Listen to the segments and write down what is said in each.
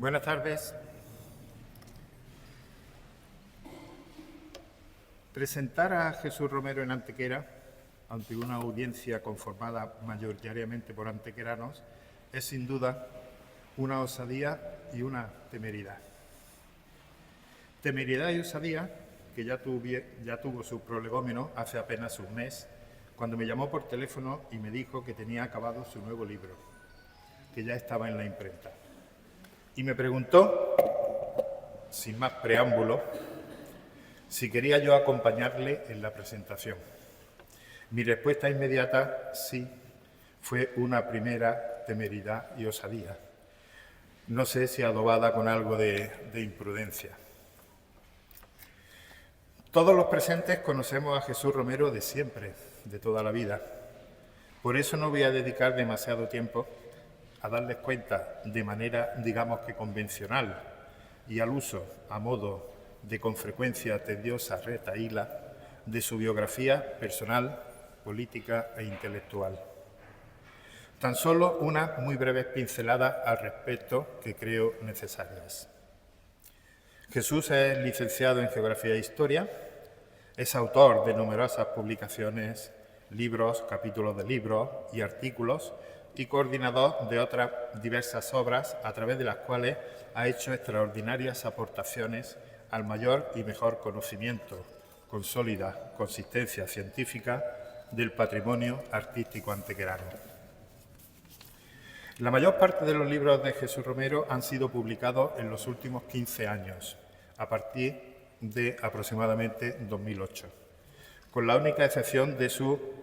Buenas tardes. Presentar a Jesús Romero en Antequera, ante una audiencia conformada mayoritariamente por antequeranos, es sin duda una osadía y una temeridad. Temeridad y osadía que ya tuvo su prolegómeno hace apenas un mes, cuando me llamó por teléfono y me dijo que tenía acabado su nuevo libro, que ya estaba en la imprenta. Y me preguntó, sin más preámbulo, si quería yo acompañarle en la presentación. Mi respuesta inmediata, sí, fue una primera temeridad y osadía. No sé si adobada con algo de imprudencia. Todos los presentes conocemos a Jesús Romero de siempre, de toda la vida. Por eso no voy a dedicar demasiado tiempo a darles cuenta de manera, digamos que convencional y al uso, a modo de con frecuencia tediosa retahíla, de su biografía personal, política e intelectual. Tan solo unas muy breves pinceladas al respecto que creo necesarias. Jesús es licenciado en Geografía e Historia, es autor de numerosas publicaciones, libros, capítulos de libros y artículos, y coordinador de otras diversas obras a través de las cuales ha hecho extraordinarias aportaciones al mayor y mejor conocimiento, con sólida consistencia científica, del patrimonio artístico antequerano. La mayor parte de los libros de Jesús Romero han sido publicados en los últimos 15 años, a partir de aproximadamente 2008, con la única excepción de su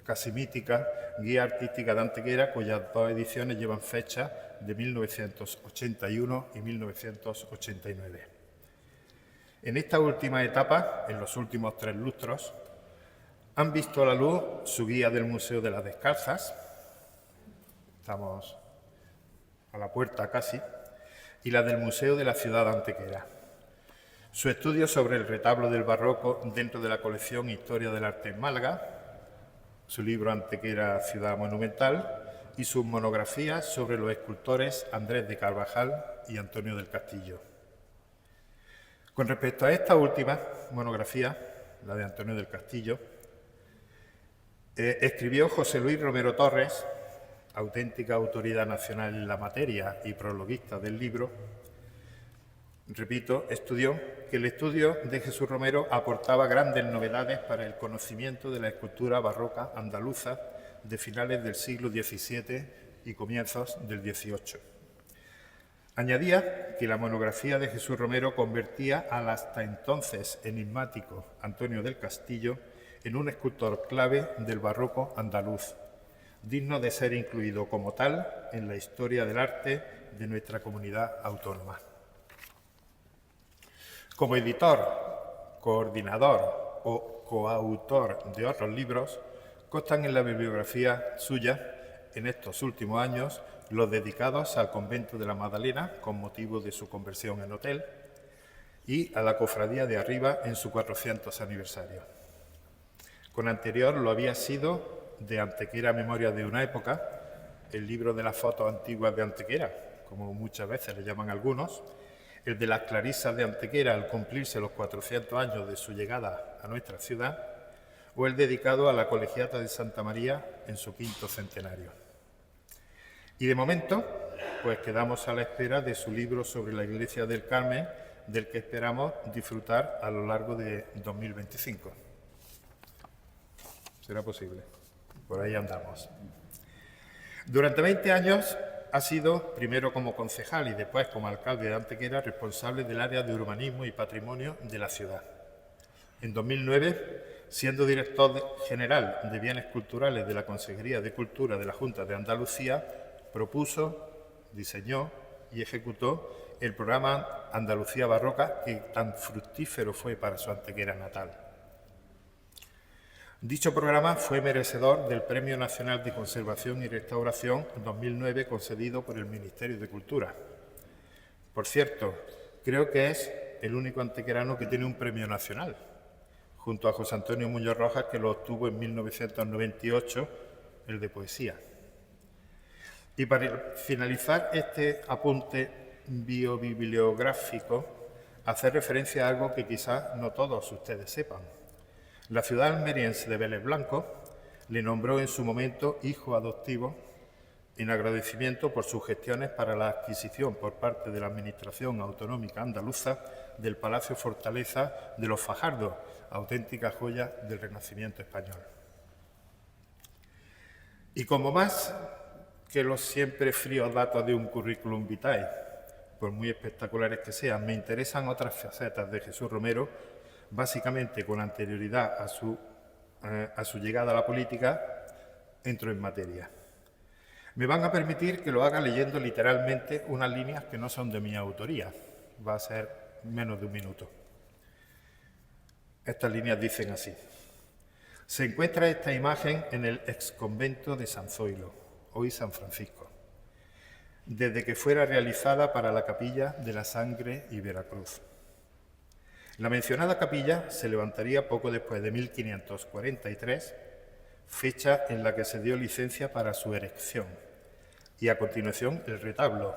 casi mítica Guía Artística de Antequera, cuyas dos ediciones llevan fecha de 1981 y 1989. En esta última etapa, en los últimos 3 lustros, han visto a la luz su guía del Museo de las Descalzas, estamos a la puerta casi, y la del Museo de la Ciudad de Antequera. Su estudio sobre el retablo del barroco dentro de la colección Historia del Arte en Málaga, su libro Antequera, Ciudad Monumental, y sus monografías sobre los escultores Andrés de Carvajal y Antonio del Castillo. Con respecto a esta última monografía, la de Antonio del Castillo, escribió José Luis Romero Torres, auténtica autoridad nacional en la materia y prologuista del libro. Repito, estudió que el estudio de Jesús Romero aportaba grandes novedades para el conocimiento de la escultura barroca andaluza de finales del siglo XVII y comienzos del XVIII. Añadía que la monografía de Jesús Romero convertía al hasta entonces enigmático Antonio del Castillo en un escultor clave del barroco andaluz, digno de ser incluido como tal en la historia del arte de nuestra comunidad autónoma. Como editor, coordinador o coautor de otros libros, constan en la bibliografía suya, en estos últimos años, los dedicados al convento de la Magdalena, con motivo de su conversión en hotel, y a la Cofradía de Arriba en su 400 aniversario. Con anterior lo había sido de Antequera, Memoria de una época, el libro de las fotos antiguas de Antequera, como muchas veces le llaman algunos, el de las Clarisas de Antequera al cumplirse los 400 años de su llegada a nuestra ciudad, o el dedicado a la Colegiata de Santa María en su 5º centenario. Y de momento, pues quedamos a la espera de su libro sobre la Iglesia del Carmen, del que esperamos disfrutar a lo largo de 2025. ¿Será posible? Por ahí andamos. Durante 20 años ha sido, primero como concejal y después como alcalde de Antequera, responsable del área de urbanismo y patrimonio de la ciudad. En 2009, siendo director general de Bienes Culturales de la Consejería de Cultura de la Junta de Andalucía, propuso, diseñó y ejecutó el programa Andalucía Barroca, que tan fructífero fue para su Antequera natal. Dicho programa fue merecedor del Premio Nacional de Conservación y Restauración 2009 concedido por el Ministerio de Cultura. Por cierto, creo que es el único antequerano que tiene un premio nacional, junto a José Antonio Muñoz Rojas, que lo obtuvo en 1998, el de poesía. Y para finalizar este apunte biobibliográfico hacer referencia a algo que quizás no todos ustedes sepan. La ciudad almeriense de Vélez Blanco le nombró en su momento hijo adoptivo en agradecimiento por sus gestiones para la adquisición por parte de la Administración Autonómica Andaluza del Palacio Fortaleza de los Fajardos, auténtica joya del Renacimiento español. Y como más que los siempre fríos datos de un currículum vitae, por muy espectaculares que sean, me interesan otras facetas de Jesús Romero, básicamente con anterioridad a su llegada a la política, entro en materia. Me van a permitir que lo haga leyendo literalmente unas líneas que no son de mi autoría. Va a ser menos de un minuto. Estas líneas dicen así. Se encuentra esta imagen en el exconvento de San Zoilo, hoy San Francisco, desde que fuera realizada para la Capilla de la Sangre y Veracruz. La mencionada capilla se levantaría poco después de 1543, fecha en la que se dio licencia para su erección, y a continuación el retablo,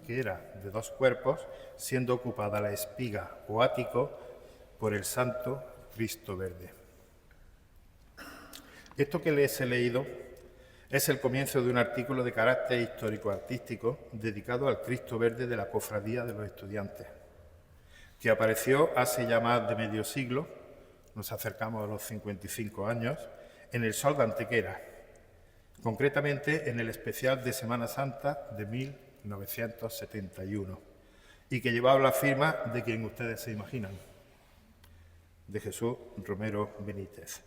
que era de 2 cuerpos, siendo ocupada la espiga o ático por el Santo Cristo Verde. Esto que les he leído es el comienzo de un artículo de carácter histórico-artístico dedicado al Cristo Verde de la Cofradía de los Estudiantes, que apareció hace ya más de medio siglo, nos acercamos a los 55 años, en el Sol de Antequera, concretamente en el especial de Semana Santa de 1971, y que llevaba la firma de quien ustedes se imaginan, de Jesús Romero Benítez.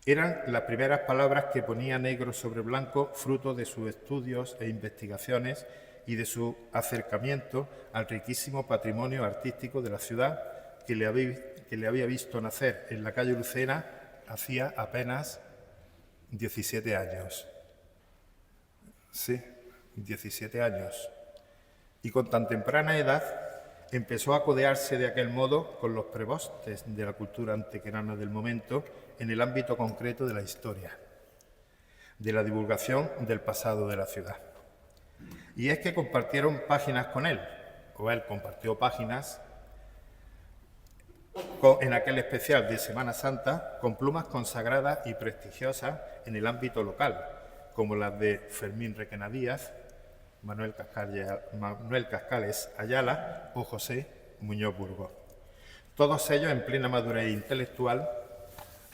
Eran las primeras palabras que ponía negro sobre blanco, fruto de sus estudios e investigaciones y de su acercamiento al riquísimo patrimonio artístico de la ciudad que le había visto nacer en la calle Lucena hacía apenas 17 años. Sí, 17 años. Y con tan temprana edad empezó a codearse de aquel modo con los prebostes de la cultura antequerana del momento en el ámbito concreto de la historia, de la divulgación del pasado de la ciudad. Y es que compartieron páginas con él, o él compartió páginas en aquel especial de Semana Santa con plumas consagradas y prestigiosas en el ámbito local, como las de Fermín Requena Díaz, Manuel Cascales Ayala o José Muñoz Burgos. Todos ellos en plena madurez intelectual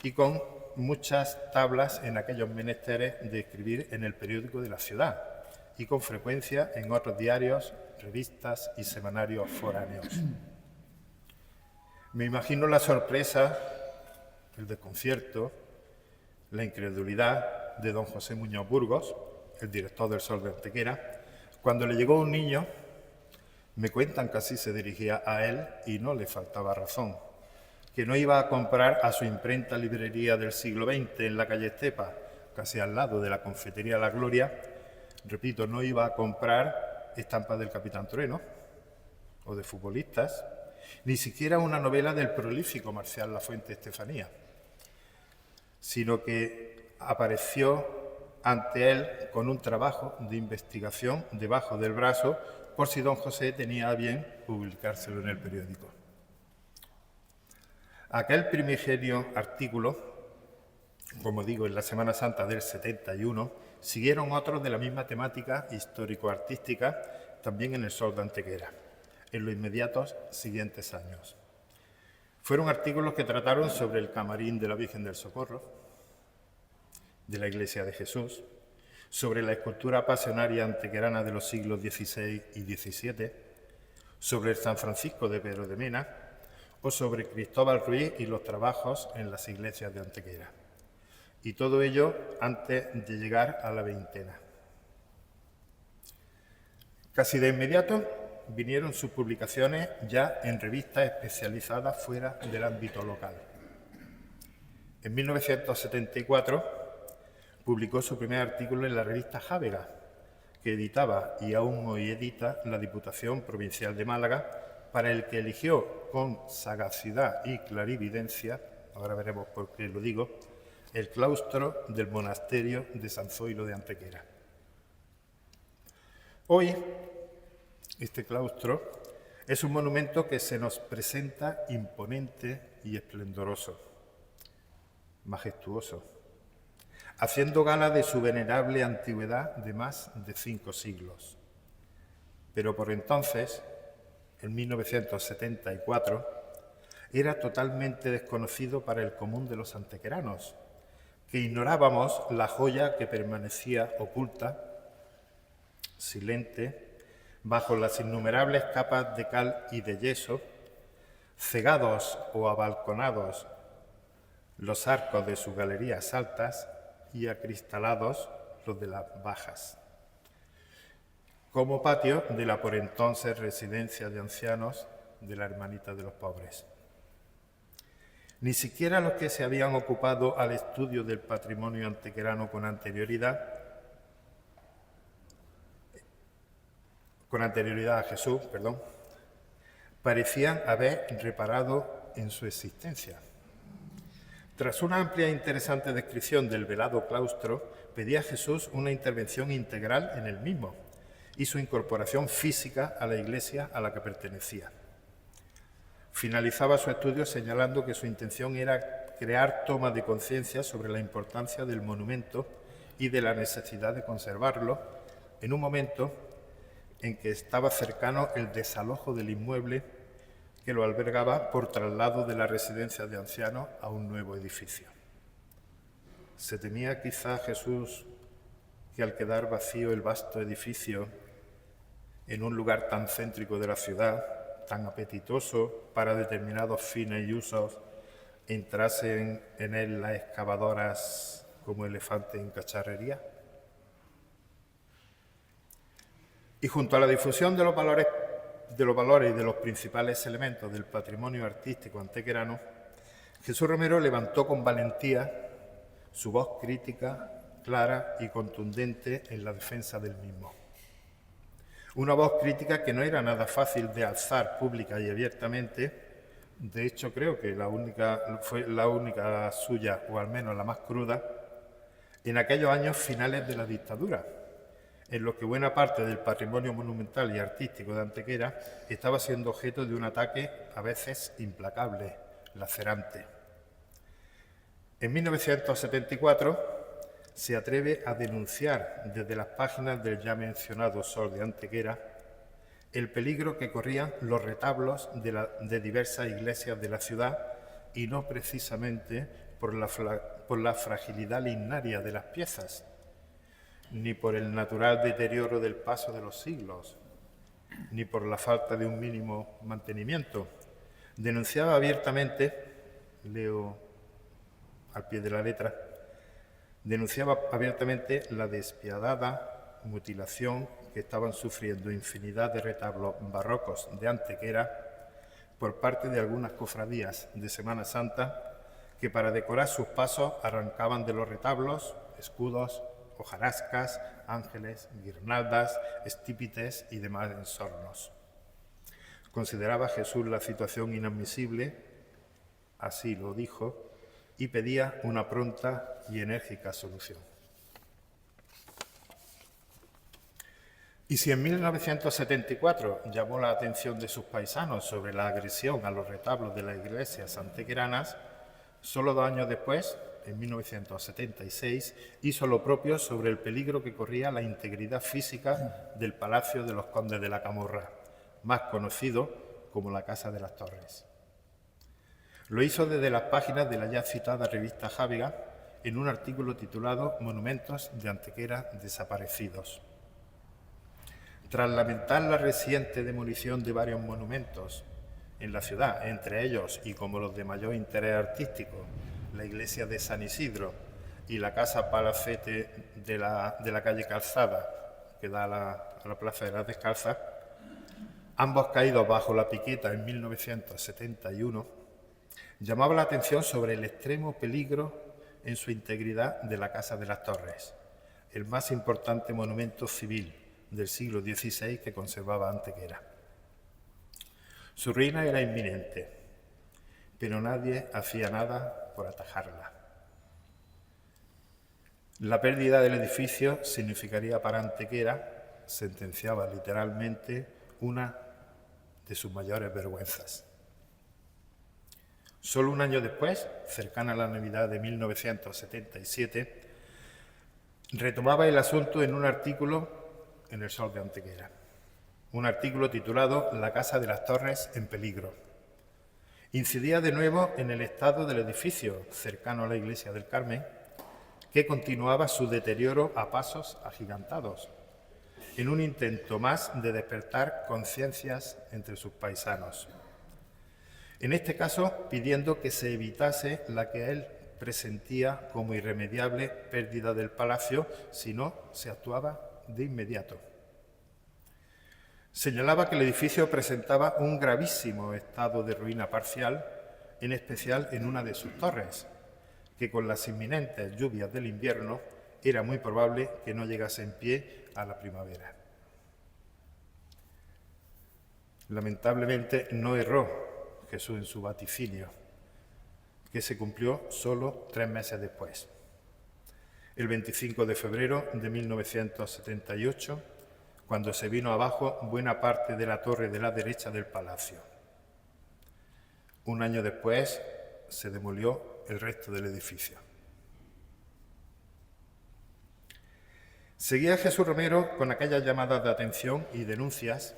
y con muchas tablas en aquellos menesteres de escribir en el periódico de la ciudad y con frecuencia en otros diarios, revistas y semanarios foráneos. Me imagino la sorpresa, el desconcierto, la incredulidad de don José Muñoz Burgos, el director del Sol de Antequera, cuando le llegó un niño. Me cuentan que así se dirigía a él y no le faltaba razón, que no iba a comprar a su imprenta librería del siglo XX en la calle Estepa, casi al lado de la confitería La Gloria. Repito, no iba a comprar estampas del Capitán Trueno o de futbolistas, ni siquiera una novela del prolífico Marcial Lafuente Estefanía, sino que apareció ante él con un trabajo de investigación debajo del brazo por si don José tenía a bien publicárselo en el periódico. Aquel primigenio artículo, como digo, en la Semana Santa del 71, siguieron otros de la misma temática histórico-artística también en el Sol de Antequera, en los inmediatos siguientes años. Fueron artículos que trataron sobre el camarín de la Virgen del Socorro, de la Iglesia de Jesús, sobre la escultura pasionaria antequerana de los siglos XVI y XVII, sobre el San Francisco de Pedro de Mena o sobre Cristóbal Ruiz y los trabajos en las iglesias de Antequera. Y todo ello antes de llegar a la veintena. Casi de inmediato vinieron sus publicaciones ya en revistas especializadas fuera del ámbito local. En 1974 publicó su primer artículo en la revista Jávega, que editaba y aún hoy edita la Diputación Provincial de Málaga, para el que eligió con sagacidad y clarividencia, ahora veremos por qué lo digo, el claustro del monasterio de San Zoilo de Antequera. Hoy Este claustro es un monumento que se nos presenta imponente y esplendoroso, majestuoso, haciendo gala de su venerable antigüedad de más de 5 siglos. Pero por entonces, en 1974, era totalmente desconocido para el común de los antequeranos, que ignorábamos la joya que permanecía oculta, silente, bajo las innumerables capas de cal y de yeso, cegados o abalconados los arcos de sus galerías altas y acristalados los de las bajas, como patio de la por entonces residencia de ancianos de la Hermanita de los Pobres. Ni siquiera los que se habían ocupado al estudio del patrimonio antequerano con anterioridad a Jesús, parecían haber reparado en su existencia. Tras una amplia e interesante descripción del velado claustro, pedía a Jesús una intervención integral en el mismo y su incorporación física a la iglesia a la que pertenecía. Finalizaba su estudio señalando que su intención era crear toma de conciencia sobre la importancia del monumento y de la necesidad de conservarlo en un momento en que estaba cercano el desalojo del inmueble que lo albergaba por traslado de la residencia de ancianos a un nuevo edificio. ¿Se temía quizá Jesús que al quedar vacío el vasto edificio en un lugar tan céntrico de la ciudad, tan apetitoso para determinados fines y usos, entrasen en él las excavadoras como elefantes en cacharrería? Y junto a la difusión de los valores y de los principales elementos del patrimonio artístico antequerano, Jesús Romero levantó con valentía su voz crítica, clara y contundente en la defensa del mismo. Una voz crítica que no era nada fácil de alzar pública y abiertamente. De hecho, creo que fue la única suya, o al menos la más cruda, en aquellos años finales de la dictadura, en los que buena parte del patrimonio monumental y artístico de Antequera estaba siendo objeto de un ataque a veces implacable, lacerante. En 1974 se atreve a denunciar desde las páginas del ya mencionado Sol de Antequera el peligro que corrían los retablos de diversas iglesias de la ciudad, y no precisamente por la fragilidad lignaria de las piezas, ni por el natural deterioro del paso de los siglos, ni por la falta de un mínimo mantenimiento. Denunciaba abiertamente, leo al pie de la letra, denunciaba abiertamente la despiadada mutilación que estaban sufriendo infinidad de retablos barrocos de Antequera por parte de algunas cofradías de Semana Santa que para decorar sus pasos arrancaban de los retablos escudos, hojarascas, ángeles, guirnaldas, estípites y demás ensornos. Consideraba Jesús la situación inadmisible, así lo dijo, y pedía una pronta y enérgica solución. Y si en 1974 llamó la atención de sus paisanos sobre la agresión a los retablos de las iglesias antequeranas, solo 2 años después, en 1976, hizo lo propio sobre el peligro que corría la integridad física del Palacio de los Condes de la Camorra, más conocido como la Casa de las Torres. Lo hizo desde las páginas de la ya citada revista Jáviga en un artículo titulado Monumentos de Antequera desaparecidos. Tras lamentar la reciente demolición de varios monumentos en la ciudad, entre ellos y como los de mayor interés artístico, la iglesia de San Isidro y la casa palacete de la calle Calzada, que da a la Plaza de las Descalzas, ambos caídos bajo la piqueta en 1971, llamaba la atención sobre el extremo peligro en su integridad de la Casa de las Torres, el más importante monumento civil del siglo XVI que conservaba Antequera. Su ruina era inminente, pero nadie hacía nada por atajarla. La pérdida del edificio significaría para Antequera, sentenciaba literalmente, una de sus mayores vergüenzas. Solo un año después, cercana a la Navidad de 1977, retomaba el asunto en un artículo en El Sol de Antequera. Un artículo titulado «La Casa de las Torres en peligro». Incidía de nuevo en el estado del edificio cercano a la iglesia del Carmen, que continuaba su deterioro a pasos agigantados, en un intento más de despertar conciencias entre sus paisanos. En este caso, pidiendo que se evitase la que él presentía como irremediable pérdida del palacio si no se actuaba de inmediato. Señalaba que el edificio presentaba un gravísimo estado de ruina parcial, en especial en una de sus torres, que con las inminentes lluvias del invierno era muy probable que no llegase en pie a la primavera. Lamentablemente no erró Jesús en su vaticinio, que se cumplió solo 3 meses después. El 25 de febrero de 1978, cuando se vino abajo buena parte de la torre de la derecha del palacio. Un año después se demolió el resto del edificio. Seguía Jesús Romero con aquellas llamadas de atención y denuncias,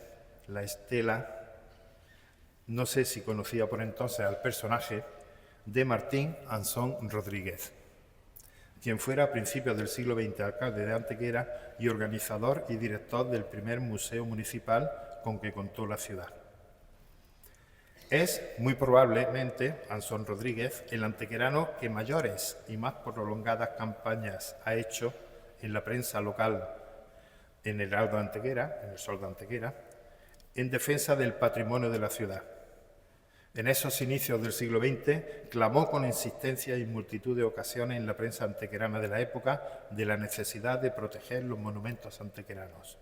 la estela, no sé si conocía por entonces al personaje, de Martín Ansón Rodríguez, quien fuera a principios del siglo XX alcalde de Antequera y organizador y director del primer museo municipal con que contó la ciudad. Es, muy probablemente, Ansón Rodríguez, el antequerano que mayores y más prolongadas campañas ha hecho en la prensa local, en el Heraldo de Antequera, en el Sol de Antequera, en defensa del patrimonio de la ciudad. En esos inicios del siglo XX, clamó con insistencia y multitud de ocasiones en la prensa antequerana de la época de la necesidad de proteger los monumentos antequeranos,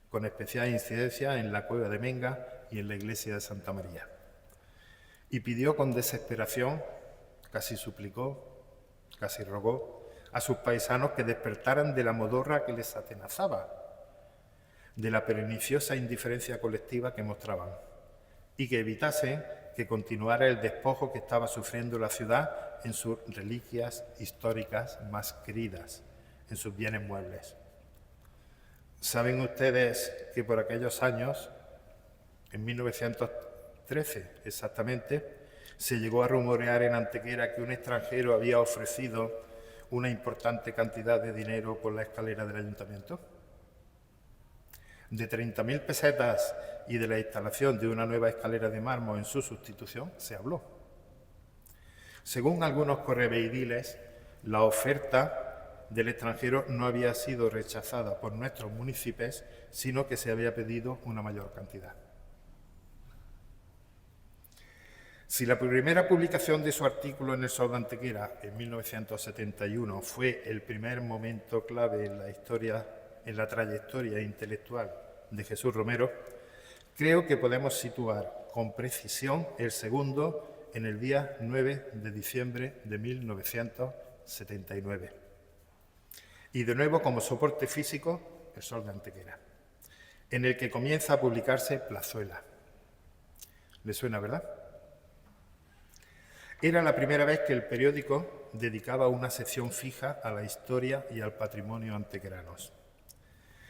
con especial incidencia en la Cueva de Menga y en la iglesia de Santa María. Y pidió con desesperación, casi suplicó, casi rogó, a sus paisanos que despertaran de la modorra que les atenazaba, de la perniciosa indiferencia colectiva que mostraban, y que evitasen que continuara el despojo que estaba sufriendo la ciudad en sus reliquias históricas más queridas, en sus bienes muebles. Saben ustedes que por aquellos años, en 1913 exactamente, se llegó a rumorear en Antequera que un extranjero había ofrecido una importante cantidad de dinero por la escalera del ayuntamiento. De 30.000 pesetas y de la instalación de una nueva escalera de mármol en su sustitución se habló. Según algunos correveidiles, la oferta del extranjero no había sido rechazada por nuestros municipios, sino que se había pedido una mayor cantidad. Si la primera publicación de su artículo en El Sol de Antequera en 1971 fue el primer momento clave en la trayectoria intelectual de Jesús Romero, creo que podemos situar con precisión el segundo en el día 9 de diciembre de 1979. Y de nuevo como soporte físico, El Sol de Antequera, en el que comienza a publicarse Plazuela. ¿Le suena, verdad? Era la primera vez que el periódico dedicaba una sección fija a la historia y al patrimonio antequeranos.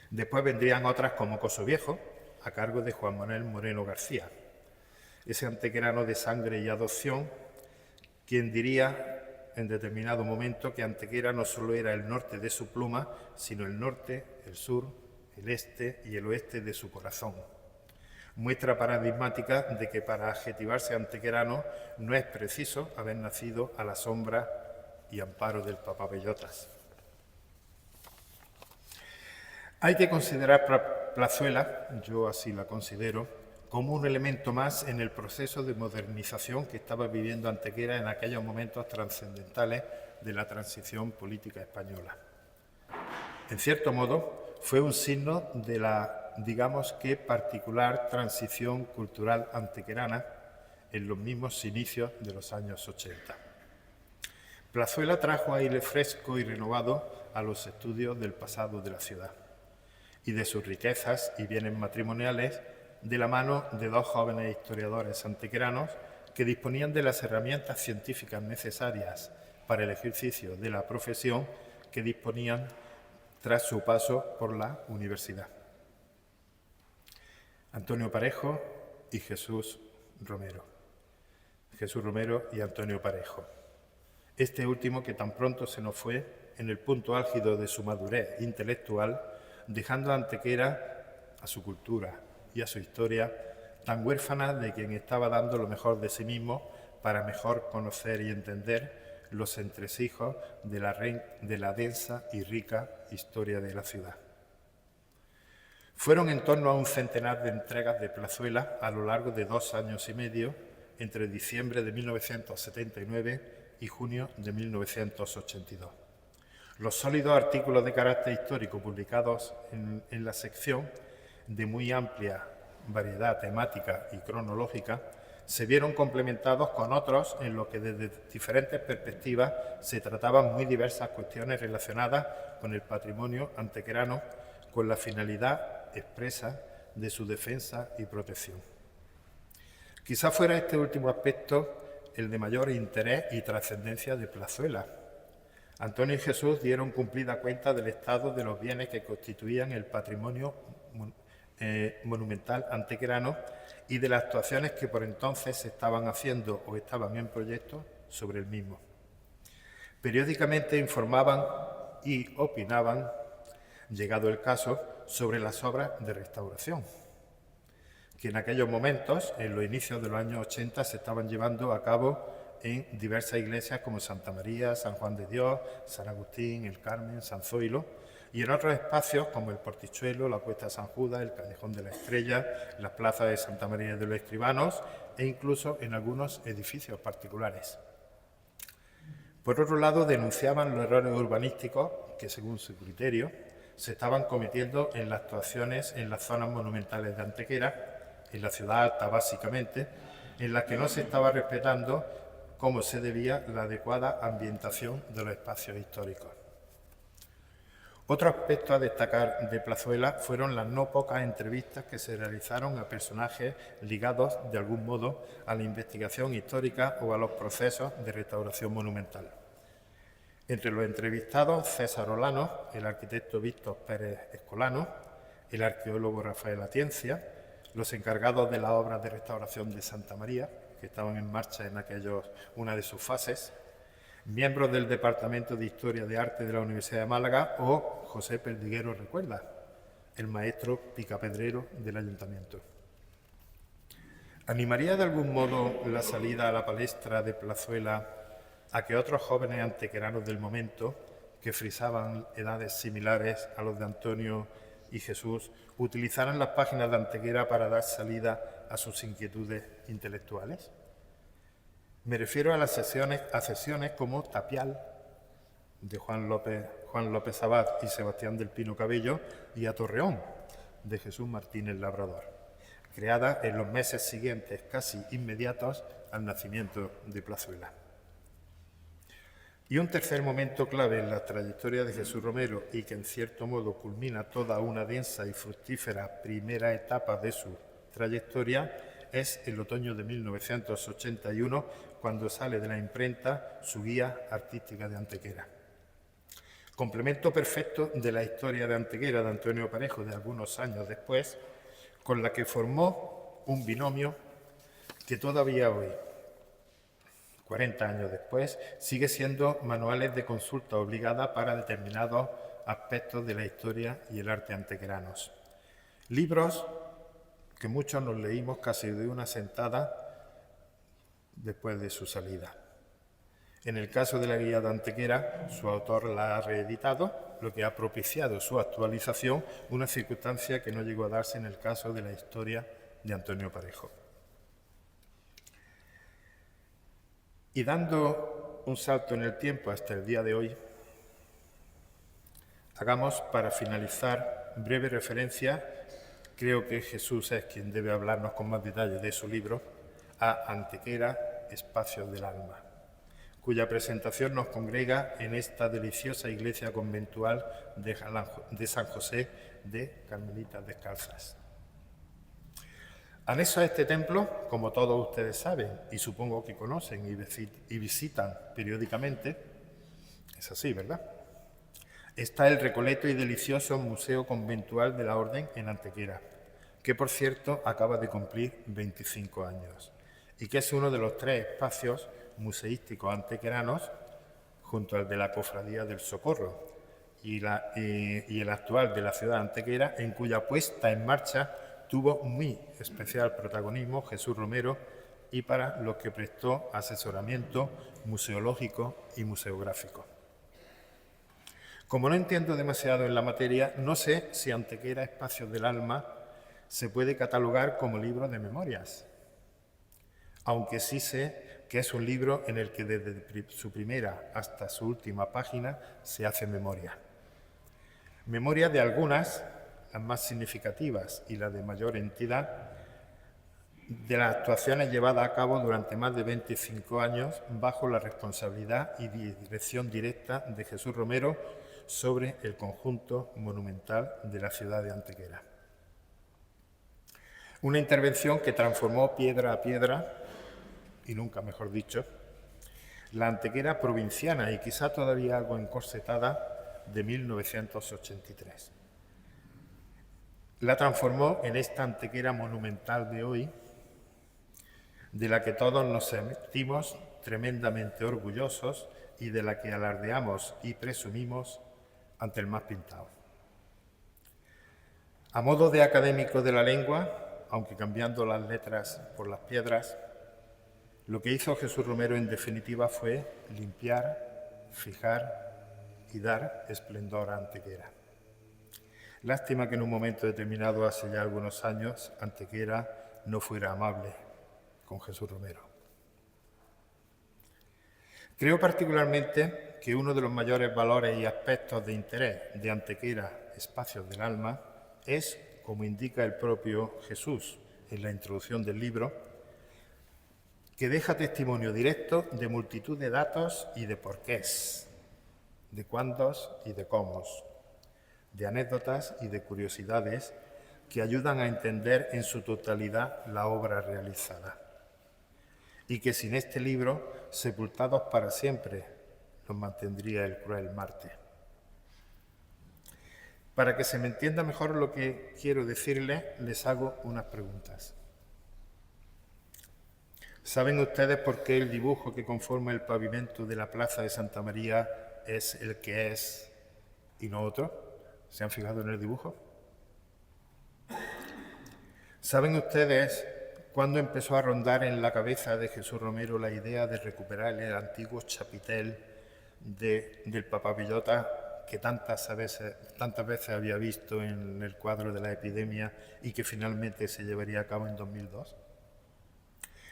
Después vendrían otras como Coso Viejo, a cargo de Juan Manuel Moreno García, ese antequerano de sangre y adopción, quien diría en determinado momento que Antequera no solo era el norte de su pluma, sino el norte, el sur, el este y el oeste de su corazón. Muestra paradigmática de que para adjetivarse antequerano no es preciso haber nacido a la sombra y amparo del Papá Bellotas. Hay que considerar Plazuela, yo así la considero, como un elemento más en el proceso de modernización que estaba viviendo Antequera en aquellos momentos trascendentales de la transición política española. En cierto modo, fue un signo de la, digamos que, particular transición cultural antequerana en los mismos inicios de los años 80. Plazuela trajo aire fresco y renovado a los estudios del pasado de la ciudad y de sus riquezas y bienes matrimoniales de la mano de dos jóvenes historiadores antequeranos que disponían de las herramientas científicas necesarias para el ejercicio de la profesión que disponían tras su paso por la universidad. Antonio Parejo y Jesús Romero. Jesús Romero y Antonio Parejo. Este último que tan pronto se nos fue en el punto álgido de su madurez intelectual, dejando a Antequera, a su cultura y a su historia, tan huérfana de quien estaba dando lo mejor de sí mismo para mejor conocer y entender los entresijos de la densa y rica historia de la ciudad. Fueron en torno a un centenar de entregas de Plazuela a lo largo de 2 años y medio, entre diciembre de 1979 y junio de 1982. Los sólidos artículos de carácter histórico publicados en la sección, de muy amplia variedad temática y cronológica, se vieron complementados con otros en los que desde diferentes perspectivas se trataban muy diversas cuestiones relacionadas con el patrimonio antequerano, con la finalidad expresa de su defensa y protección. Quizá fuera este último aspecto el de mayor interés y trascendencia de Plazuela. Antonio y Jesús dieron cumplida cuenta del estado de los bienes que constituían el patrimonio monumental antequerano y de las actuaciones que por entonces se estaban haciendo o estaban en proyecto sobre el mismo. Periódicamente informaban y opinaban, llegado el caso, sobre las obras de restauración, que en aquellos momentos, en los inicios de los años 80, se estaban llevando a cabo en diversas iglesias como Santa María, San Juan de Dios, San Agustín, el Carmen, San Zoilo, y en otros espacios como el Portichuelo, la Cuesta de San Judas, el Callejón de la Estrella, las plazas de Santa María de los Escribanos e incluso en algunos edificios particulares. Por otro lado, denunciaban los errores urbanísticos que, según su criterio, se estaban cometiendo en las actuaciones en las zonas monumentales de Antequera, en la ciudad alta básicamente, en las que no se estaba respetando como se debía la adecuada ambientación de los espacios históricos. Otro aspecto a destacar de Plazuela fueron las no pocas entrevistas que se realizaron a personajes ligados de algún modo a la investigación histórica o a los procesos de restauración monumental. Entre los entrevistados, César Olano, el arquitecto Víctor Pérez Escolano, el arqueólogo Rafael Atiencia, los encargados de las obras de restauración de Santa María, que estaban en marcha en una de sus fases, miembros del Departamento de Historia de Arte de la Universidad de Málaga o José Perdiguero Recuerda, el maestro picapedrero del Ayuntamiento. ¿Animaría de algún modo la salida a la palestra de Plazuela a que otros jóvenes antequeranos del momento, que frisaban edades similares a los de Antonio y Jesús, utilizaran las páginas de Antequera para dar salida a sus inquietudes intelectuales? Me refiero a las sesiones como Tapial, de Juan López Abad y Sebastián del Pino Cabello, y a Torreón, de Jesús Martínez Labrador, creada en los meses siguientes, casi inmediatos al nacimiento de Plazuela. Y un tercer momento clave en la trayectoria de Jesús Romero y que en cierto modo culmina toda una densa y fructífera primera etapa de su trayectoria es el otoño de 1981, cuando sale de la imprenta su Guía Artística de Antequera. Complemento perfecto de la historia de Antequera de Antonio Parejo de algunos años después, con la que formó un binomio que todavía hoy, 40 años después, sigue siendo manuales de consulta obligada para determinados aspectos de la historia y el arte antequeranos. Libros que muchos nos leímos casi de una sentada después de su salida. En el caso de la Guía de Antequera, su autor la ha reeditado, lo que ha propiciado su actualización, una circunstancia que no llegó a darse en el caso de la historia de Antonio Parejo. Y dando un salto en el tiempo hasta el día de hoy, hagamos para finalizar breve referencia, creo que Jesús es quien debe hablarnos con más detalle de su libro, a Antequera, Espacios del Alma, cuya presentación nos congrega en esta deliciosa iglesia conventual de San José de Carmelitas Descalzas. Anexo a este templo, como todos ustedes saben, y supongo que conocen y visitan periódicamente, es así, ¿verdad?, está el recoleto y delicioso Museo Conventual de la Orden en Antequera, que por cierto acaba de cumplir 25 años y que es uno de los 3 espacios museísticos antequeranos, junto al de la Cofradía del Socorro y el actual de la ciudad de Antequera, en cuya puesta en marcha tuvo muy especial protagonismo Jesús Romero y para los que prestó asesoramiento museológico y museográfico. Como no entiendo demasiado en la materia, no sé si Antequera Espacios del Alma se puede catalogar como libro de memorias, aunque sí sé que es un libro en el que desde su primera hasta su última página se hace memoria. Memoria de algunas, las más significativas y las de mayor entidad, de las actuaciones llevadas a cabo durante más de 25 años bajo la responsabilidad y dirección directa de Jesús Romero sobre el conjunto monumental de la ciudad de Antequera. Una intervención que transformó piedra a piedra, y nunca mejor dicho, la Antequera provinciana y quizá todavía algo encorsetada de 1983. La transformó en esta Antequera monumental de hoy, de la que todos nos sentimos tremendamente orgullosos y de la que alardeamos y presumimos ante el más pintado. A modo de académico de la lengua, aunque cambiando las letras por las piedras, lo que hizo Jesús Romero en definitiva fue limpiar, fijar y dar esplendor a Antequera. Lástima que en un momento determinado, hace ya algunos años, Antequera no fuera amable con Jesús Romero. Creo particularmente que uno de los mayores valores y aspectos de interés de Antequera, Espacios del Alma, es, como indica el propio Jesús en la introducción del libro, que deja testimonio directo de multitud de datos y de porqués, de cuándos y de cómo, de anécdotas y de curiosidades que ayudan a entender en su totalidad la obra realizada. Y que sin este libro, sepultados para siempre, los mantendría el cruel Marte. Para que se me entienda mejor lo que quiero decirles, les hago unas preguntas. ¿Saben ustedes por qué el dibujo que conforma el pavimento de la Plaza de Santa María es el que es y no otro? ¿Se han fijado en el dibujo? ¿Saben ustedes cuándo empezó a rondar en la cabeza de Jesús Romero la idea de recuperar el antiguo chapitel del Papavillota que tantas veces había visto en el cuadro de la epidemia y que finalmente se llevaría a cabo en 2002?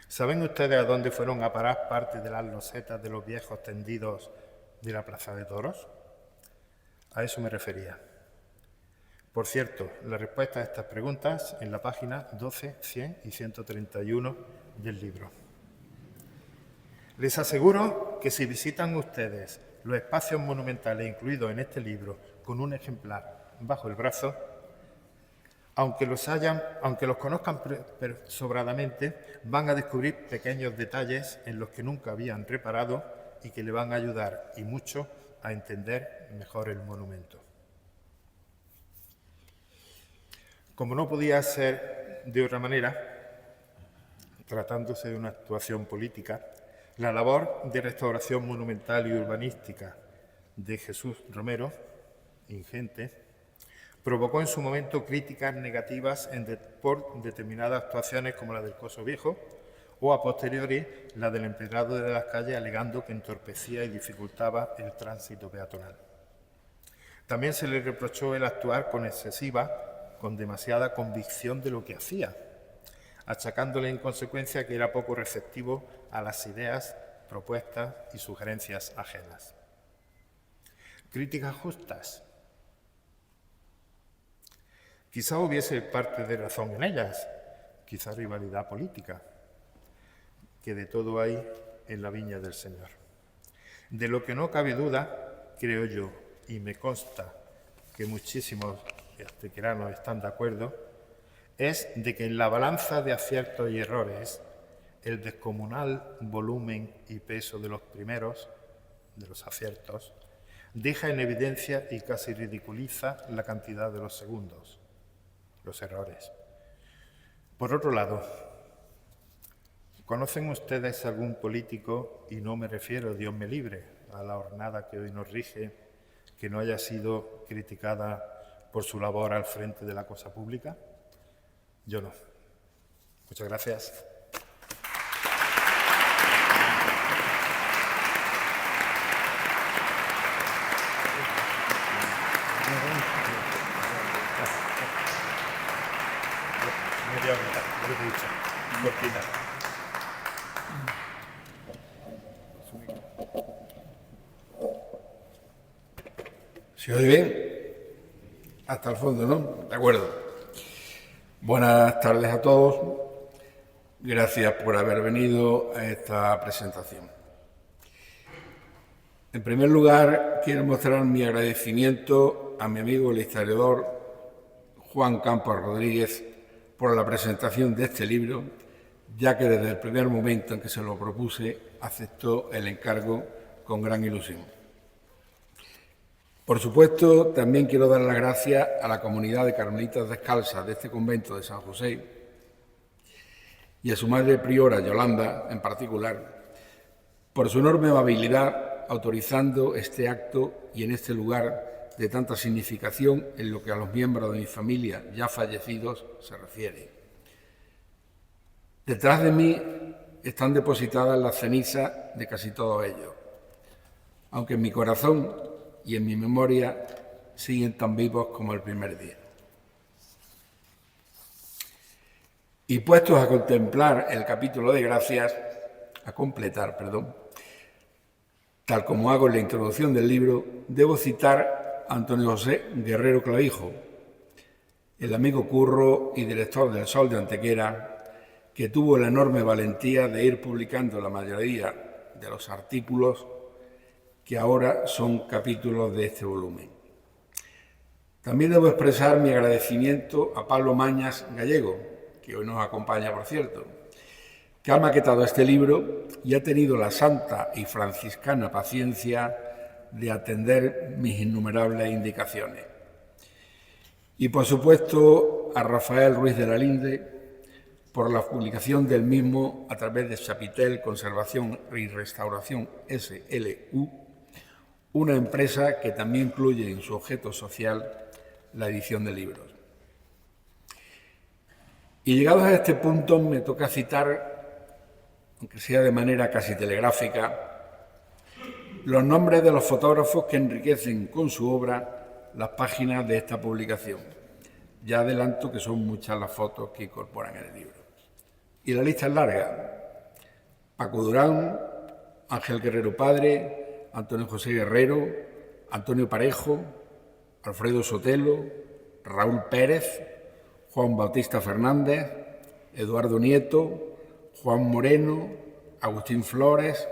¿Saben ustedes a dónde fueron a parar parte de las losetas de los viejos tendidos de la Plaza de Toros? A eso me refería. Por cierto, la respuesta a estas preguntas en la página 12, 100 y 131 del libro. Les aseguro que si visitan ustedes los espacios monumentales incluidos en este libro con un ejemplar bajo el brazo, aunque los conozcan sobradamente, van a descubrir pequeños detalles en los que nunca habían reparado y que le van a ayudar, y mucho, a entender mejor el monumento. Como no podía ser de otra manera, tratándose de una actuación política, la labor de restauración monumental y urbanística de Jesús Romero, ingente, provocó en su momento críticas negativas por determinadas actuaciones como la del Coso Viejo o a posteriori la del empedrado de las calles, alegando que entorpecía y dificultaba el tránsito peatonal. También se le reprochó el actuar con demasiada convicción de lo que hacía, achacándole en consecuencia que era poco receptivo a las ideas, propuestas y sugerencias ajenas. ¿Críticas justas? Quizá hubiese parte de razón en ellas, quizá rivalidad política, que de todo hay en la viña del Señor. De lo que no cabe duda, creo yo, y me consta que muchísimos antequeranos están de acuerdo, es de que en la balanza de aciertos y errores, el descomunal volumen y peso de los primeros, de los aciertos, deja en evidencia y casi ridiculiza la cantidad de los segundos, los errores. Por otro lado, ¿conocen ustedes algún político, y no me refiero, Dios me libre, a la jornada que hoy nos rige, que no haya sido criticada por su labor al frente de la cosa pública? Yo no. Muchas gracias. Media horita, lo que he dicho. Cortita. ¿Se oye bien? Hasta el fondo, ¿no? De acuerdo. Buenas tardes a todos. Gracias por haber venido a esta presentación. En primer lugar, quiero mostrar mi agradecimiento a mi amigo el historiador Juan Campos Rodríguez por la presentación de este libro, ya que desde el primer momento en que se lo propuse, aceptó el encargo con gran ilusión. Por supuesto, también quiero dar las gracias a la comunidad de carmelitas descalzas de este convento de San José y a su madre priora, Yolanda, en particular, por su enorme amabilidad autorizando este acto y en este lugar de tanta significación en lo que a los miembros de mi familia ya fallecidos se refiere. Detrás de mí están depositadas las cenizas de casi todos ellos, aunque en mi corazón y en mi memoria siguen tan vivos como el primer día. Y puestos a contemplar el capítulo de gracias, a completar, tal como hago en la introducción del libro, debo citar a Antonio José Guerrero Clavijo, el amigo curro y director del Sol de Antequera, que tuvo la enorme valentía de ir publicando la mayoría de los artículos que ahora son capítulos de este volumen. También debo expresar mi agradecimiento a Pablo Mañas Gallego, que hoy nos acompaña, por cierto, que ha maquetado este libro y ha tenido la santa y franciscana paciencia de atender mis innumerables indicaciones. Y, por supuesto, a Rafael Ruiz de la Linde por la publicación del mismo a través de Chapitel Conservación y Restauración SLU, una empresa que también incluye en su objeto social la edición de libros. Y llegados a este punto me toca citar, aunque sea de manera casi telegráfica, los nombres de los fotógrafos que enriquecen con su obra las páginas de esta publicación. Ya adelanto que son muchas las fotos que incorporan en el libro. Y la lista es larga. Paco Durán, Ángel Guerrero Padre, Antonio José Guerrero, Antonio Parejo, Alfredo Sotelo, Raúl Pérez, Juan Bautista Fernández, Eduardo Nieto, Juan Moreno, Agustín Flores,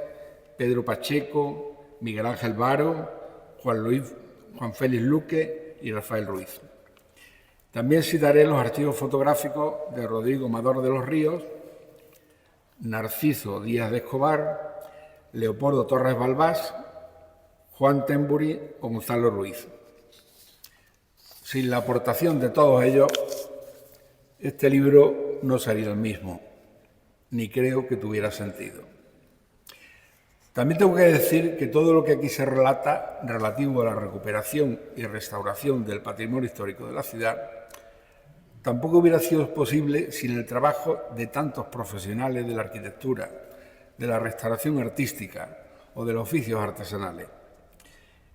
Pedro Pacheco, Miguel Ángel Varo, Juan Félix Luque y Rafael Ruiz. También citaré los archivos fotográficos de Rodrigo Amador de los Ríos, Narciso Díaz de Escobar, Leopoldo Torres Balbás, Juan Temburi o Gonzalo Ruiz. Sin la aportación de todos ellos, este libro no sería el mismo, ni creo que tuviera sentido. También tengo que decir que todo lo que aquí se relata relativo a la recuperación y restauración del patrimonio histórico de la ciudad tampoco hubiera sido posible sin el trabajo de tantos profesionales de la arquitectura, de la restauración artística o de los oficios artesanales.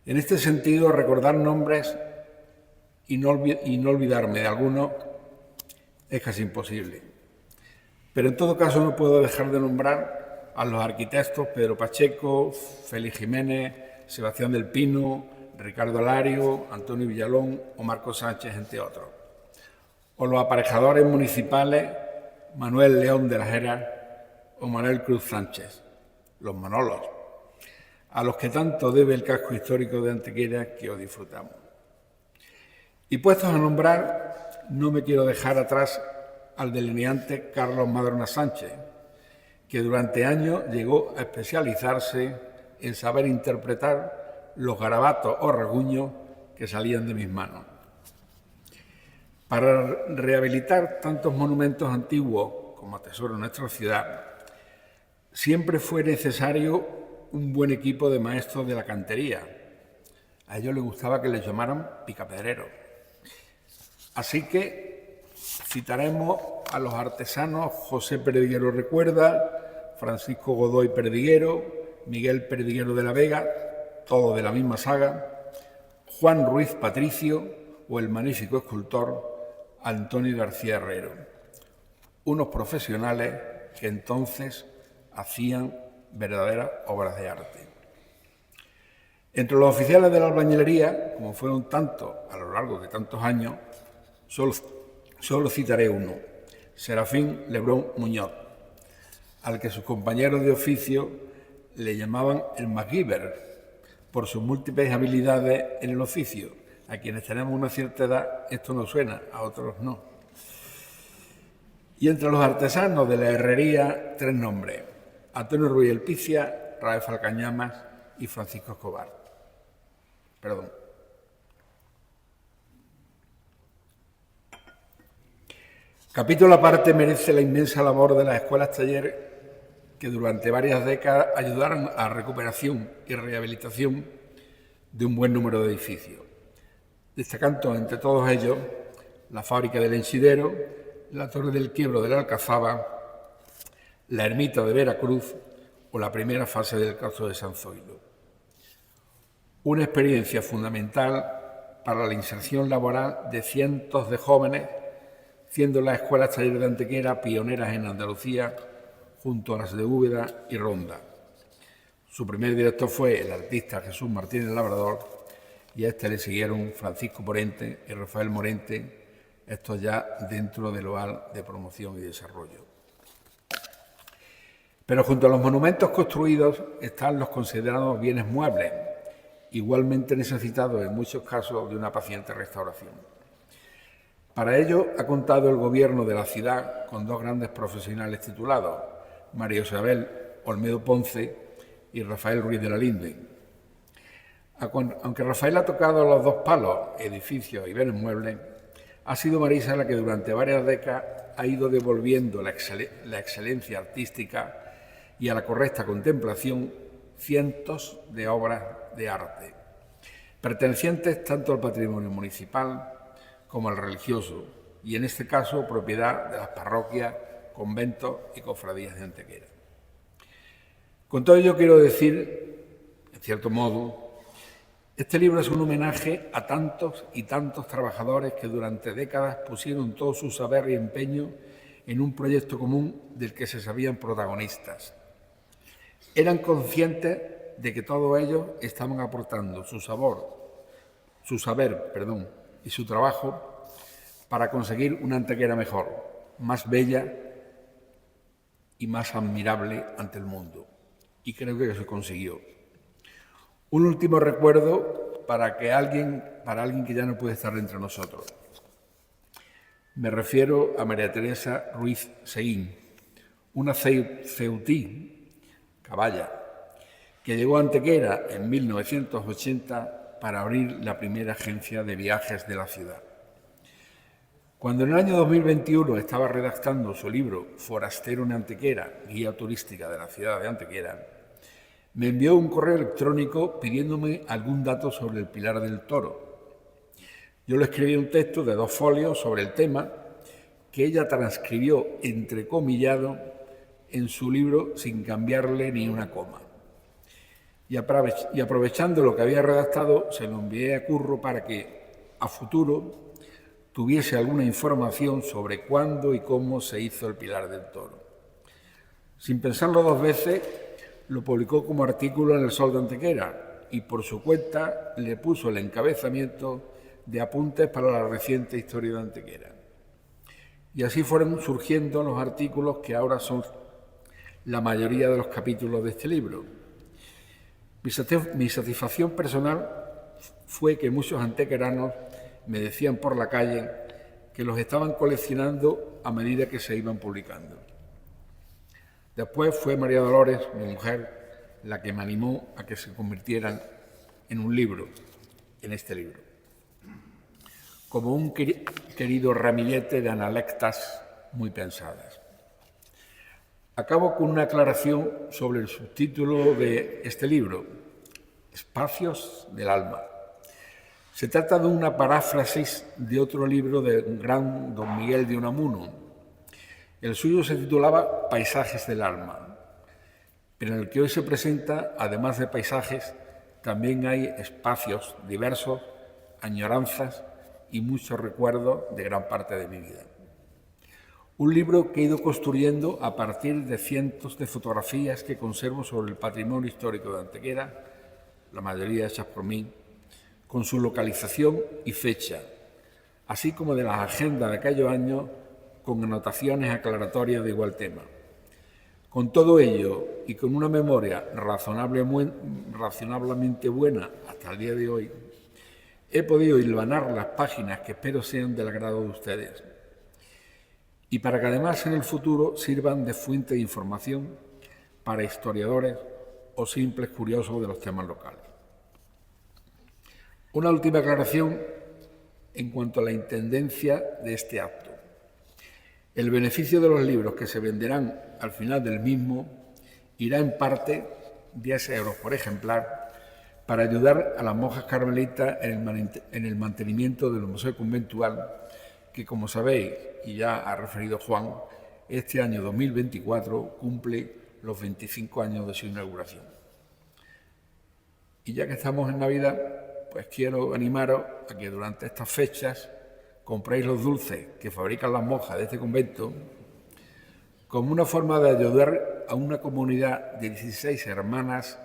En este sentido, recordar nombres y no olvidarme de algunos es casi imposible. Pero en todo caso no puedo dejar de nombrar a los arquitectos Pedro Pacheco, Félix Jiménez, Sebastián del Pino, Ricardo Alario, Antonio Villalón o Marco Sánchez, entre otros. O los aparejadores municipales Manuel León de las Heras o Manuel Cruz Sánchez, los Manolos, a los que tanto debe el casco histórico de Antequera que hoy disfrutamos. Y puestos a nombrar, no me quiero dejar atrás al delineante Carlos Madrona Sánchez, que durante años llegó a especializarse en saber interpretar los garabatos o rasguños que salían de mis manos. Para rehabilitar tantos monumentos antiguos como tesoro de nuestra ciudad, siempre fue necesario un buen equipo de maestros de la cantería. A ellos les gustaba que les llamaran picapedreros. Así que citaremos a los artesanos José Perdiguero Recuerda, Francisco Godoy Perdiguero, Miguel Perdiguero de la Vega, todos de la misma saga, Juan Ruiz Patricio o el magnífico escultor Antonio García Herrero, unos profesionales que entonces hacían verdaderas obras de arte. Entre los oficiales de la albañilería, como fueron tantos a lo largo de tantos años, solo citaré uno, Serafín Lebrón Muñoz, al que sus compañeros de oficio le llamaban el MacGyver, por sus múltiples habilidades en el oficio. A quienes tenemos una cierta edad esto nos suena, a otros no. Y entre los artesanos de la herrería, 3 nombres: Antonio Ruiz Elpicia, Rafael Cañamas y Francisco Escobar. Capítulo aparte merece la inmensa labor de las escuelas taller que durante varias décadas ayudaron a la recuperación y rehabilitación de un buen número de edificios, destacando entre todos ellos la fábrica del Ensidero, la Torre del Quiebro de la Alcazaba, la Ermita de Veracruz o la primera fase del Castro de San Zoilo. Una experiencia fundamental para la inserción laboral de cientos de jóvenes, siendo las escuelas taller de Antequera pioneras en Andalucía junto a las de Úbeda y Ronda. Su primer director fue el artista Jesús Martínez Labrador y a este le siguieron Francisco Morente y Rafael Morente, estos ya dentro del OAL de Promoción y Desarrollo. Pero junto a los monumentos construidos están los considerados bienes muebles, igualmente necesitados en muchos casos de una paciente restauración. Para ello ha contado el Gobierno de la ciudad con 2 grandes profesionales titulados, María Isabel Olmedo Ponce y Rafael Ruiz de la Linde. Aunque Rafael ha tocado los 2 palos, edificios y bienes muebles, ha sido Marisa la que durante varias décadas ha ido devolviendo la excelencia artística y a la correcta contemplación cientos de obras de arte, pertenecientes tanto al patrimonio municipal como al religioso, y en este caso propiedad de las parroquias, conventos y cofradías de Antequera. Con todo ello quiero decir, en cierto modo, este libro es un homenaje a tantos y tantos trabajadores que durante décadas pusieron todo su saber y empeño en un proyecto común del que se sabían protagonistas. Eran conscientes de que todos ellos estaban aportando su saber y su trabajo para conseguir una Antequera mejor, más bella y más admirable ante el mundo. Y creo que se consiguió. Un último recuerdo para alguien que ya no puede estar entre nosotros. Me refiero a María Teresa Ruiz Seguín, una ceutí, caballa, que llegó a Antequera en 1980 para abrir la primera agencia de viajes de la ciudad. Cuando en el año 2021 estaba redactando su libro Forastero en Antequera, guía turística de la ciudad de Antequera, me envió un correo electrónico pidiéndome algún dato sobre el Pilar del Toro. Yo le escribí un texto de 2 folios sobre el tema que ella transcribió entrecomillado en su libro sin cambiarle ni una coma. Y aprovechando lo que había redactado, se lo envié a Curro para que, a futuro, tuviese alguna información sobre cuándo y cómo se hizo el Pilar del Toro. Sin pensarlo 2 veces, lo publicó como artículo en El Sol de Antequera y por su cuenta le puso el encabezamiento de apuntes para la reciente historia de Antequera. Y así fueron surgiendo los artículos que ahora son la mayoría de los capítulos de este libro. Mi satisfacción personal fue que muchos antequeranos me decían por la calle que los estaban coleccionando a medida que se iban publicando. Después fue María Dolores, mi mujer, la que me animó a que se convirtieran en un libro, en este libro. Como un querido ramillete de analectas muy pensadas. Acabo con una aclaración sobre el subtítulo de este libro, Espacios del alma. Se trata de una paráfrasis de otro libro del gran don Miguel de Unamuno. El suyo se titulaba Paisajes del alma, pero en el que hoy se presenta, además de paisajes, también hay espacios diversos, añoranzas y muchos recuerdos de gran parte de mi vida. Un libro que he ido construyendo a partir de cientos de fotografías que conservo sobre el patrimonio histórico de Antequera, la mayoría hechas por mí, con su localización y fecha, así como de las agendas de aquellos años con anotaciones aclaratorias de igual tema. Con todo ello y con una memoria razonablemente buena hasta el día de hoy, he podido hilvanar las páginas que espero sean del agrado de ustedes y para que además en el futuro sirvan de fuente de información para historiadores o simples curiosos de los temas locales. Una última aclaración en cuanto a la intendencia de este acto. El beneficio de los libros que se venderán al final del mismo irá en parte, 10 euros por ejemplar, para ayudar a las monjas carmelitas en el mantenimiento del Museo Conventual, que como sabéis, y ya ha referido Juan, este año 2024 cumple los 25 años de su inauguración. Y ya que estamos en Navidad, pues quiero animaros a que durante estas fechas compréis los dulces que fabrican las monjas de este convento como una forma de ayudar a una comunidad de 16 hermanas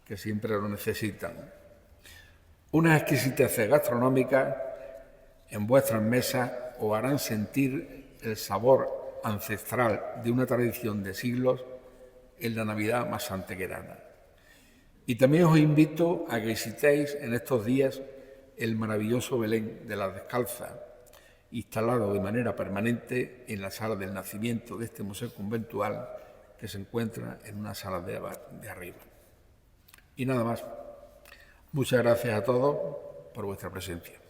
que siempre lo necesitan. Unas exquisiteces gastronómicas en vuestras mesas os harán sentir el sabor ancestral de una tradición de siglos en la Navidad más antequerana. Y también os invito a que visitéis en estos días el maravilloso Belén de las Descalzas, instalado de manera permanente en la sala del nacimiento de este museo conventual que se encuentra en una sala de arriba. Y nada más. Muchas gracias a todos por vuestra presencia.